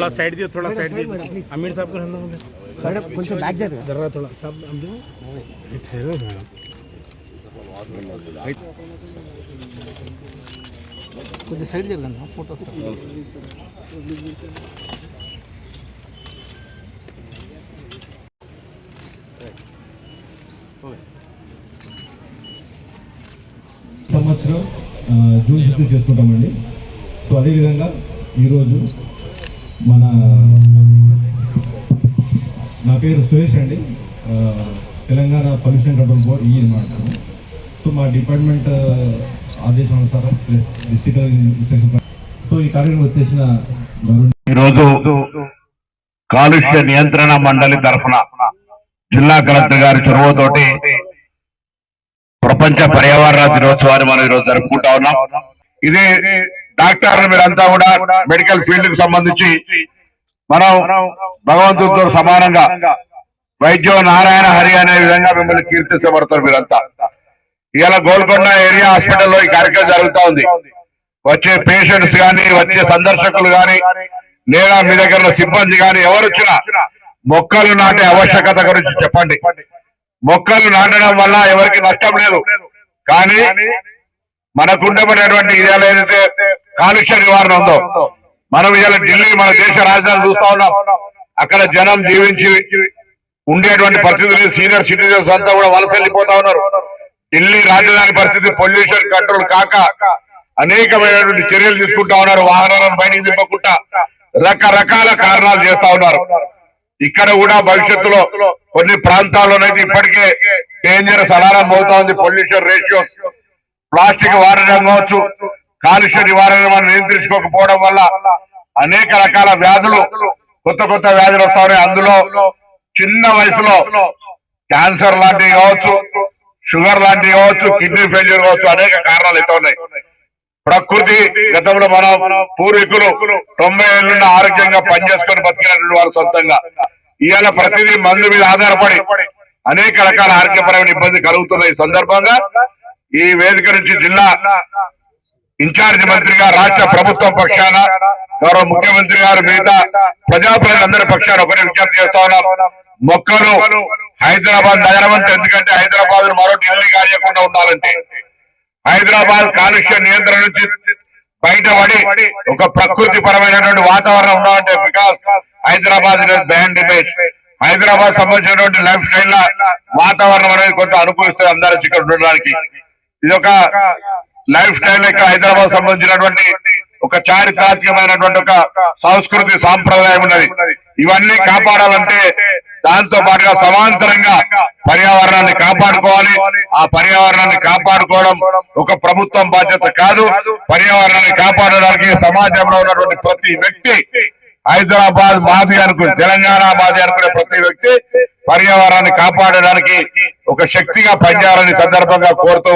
थोड़ा साइड दियो, थोड़ा साइड दियो। अमीर साहब को रहना होगा साइड कुछ बैक जा जरा थोड़ा सब हम ठहरो कुछ साइड जरगंడి फोटो సంవత్సరం జూన్ 5 చేసుకుంటామండి. సో అదేవిధంగా ఈరోజు నా పేరు సురేష్ అండి, తెలంగాణ పొల్యూషన్ కంట్రోల్ బోర్డ్ అనమాట. సో మా డిపార్ట్మెంట్ ఆదేశానుసారం ప్లస్ డిస్ట్రిక్ట్ సో ఈ కార్యక్రమం వచ్చేసిన ఈరోజు కాలుష్య నియంత్రణ మండలి తరఫున జిల్లా కలెక్టర్ గారి చొరవతోటి ప్రపంచ పర్యావరణ దినోత్సవాన్ని మనం ఈరోజు జరుపుకుంటా ఉన్నాం. ఇది డాక్టర్లు మీరంతా కూడా మెడికల్ ఫీల్డ్ కు సంబంధించి మనం భగవంతుడితో సమానంగా వైద్యం నారాయణ హరి అనే విధంగా మిమ్మల్ని కీర్తించబడతారు మీరంతా. ఇవాళ గోల్కొండ ఏరియా హాస్పిటల్లో ఈ కార్యక్రమం జరుగుతూ ఉంది. వచ్చే పేషెంట్స్ గాని, వచ్చే సందర్శకులు గాని, లేదా మీ దగ్గర సిబ్బంది గాని ఎవరు వచ్చినా మొక్కలు నాటే ఆవశ్యకత గురించి చెప్పండి. మొక్కలు నాటడం వల్ల ఎవరికి నష్టం లేదు, కానీ మనకుండబడినటువంటి ఇవాళ ఏదైతే కాలుష్య నివారణ ఉందో, మనం ఇవాళ ఢిల్లీ మన దేశ రాజధాని చూస్తా ఉన్నాం. అక్కడ జనం జీవించి ఉండేటువంటి పరిస్థితులు, సీనియర్ సిటిజన్స్ అంతా కూడా వలస వెళ్ళిపోతా ఉన్నారు. ఢిల్లీ రాజధాని పరిస్థితి పొల్యూషన్ కంట్రోల్ కాక అనేకమైనటువంటి చర్యలు తీసుకుంటా ఉన్నారు. వాహనాలను బయటికి తిప్పకుండా రకరకాల కారణాలు చేస్తా ఉన్నారు. ఇక్కడ కూడా భవిష్యత్తులో కొన్ని ప్రాంతాల్లోనైతే ఇప్పటికే డేంజరస్ అలారం అవుతా ఉంది. పొల్యూషన్ రేషియోస్, ప్లాస్టిక్ వాడడం కావచ్చు, కాలుష్య నివారణ మనం నియంత్రించుకోకపోవడం వల్ల అనేక రకాల వ్యాధులు, కొత్త కొత్త వ్యాధులు వస్తా ఉన్నాయి. అందులో చిన్న వయసులో క్యాన్సర్ లాంటివి కావచ్చు, షుగర్ లాంటివి కావచ్చు, కిడ్నీ ఫెయిల్యూర్ కావచ్చు, అనేక కారణాలు అయితే ఉన్నాయి. ప్రకృతి గతంలో మన పూర్వీకులు 90 ఏళ్ళున్న ఆరోగ్యంగా పనిచేసుకొని బతికినటువంటి వారు సొంతంగా ఇవాళ ప్రతిదీ మందు మీద ఆధారపడి అనేక రకాల ఆరోగ్యపరమైన ఇబ్బంది కలుగుతున్న ఈ సందర్భంగా ఈ వేదిక నుంచి జిల్లా ఇన్ఛార్జి మంత్రిగా రాష్ట్ర ప్రభుత్వం పక్షాన గౌరవ ముఖ్యమంత్రి గారు మిగతా ప్రజాప్రతినిధులందరి పక్షాన ఒకరి విజ్ఞప్తి చేస్తా ఉన్నాం. మొక్కలు హైదరాబాద్ నగరం అంటే, ఎందుకంటే హైదరాబాద్ మరో ఢిల్లీ కాయకుండా ఉండాలంటే హైదరాబాద్ కాలుష్య నియంత్రణ నుంచి బయటపడి ఒక ప్రకృతి పరమైనటువంటి వాతావరణం ఉండాలంటే, because Hyderabad band image, Hyderabad సంబంధించినటువంటి లైఫ్ స్టైల్ వాతావరణం అనేది కొంత అనుకూలిస్తుంది అందరూ ఇక్కడ ఉండడానికి. ఇది ఒక లైఫ్ స్టైల్ ఇక్కడ హైదరాబాద్ సంబంధించినటువంటి ఒక చారిత్రాత్మకమైనటువంటి ఒక సంస్కృతి సాంప్రదాయం ఉన్నది. ఇవన్నీ కాపాడాలంటే దాంతో పాటుగా సమాంతరంగా పర్యావరణాన్ని కాపాడుకోవాలి. ఆ పర్యావరణాన్ని కాపాడుకోవడం ఒక ప్రభుత్వం బాధ్యత కాదు. పర్యావరణాన్ని కాపాడడానికి సమాజంలో ఉన్నటువంటి ప్రతి వ్యక్తి, హైదరాబాద్ మాది అనుకుని, తెలంగాణ మాది అనుకునే ప్రతి వ్యక్తి పర్యావరణాన్ని కాపాడడానికి ఒక శక్తిగా పనిచేయాలని సందర్భంగా కోరుతూ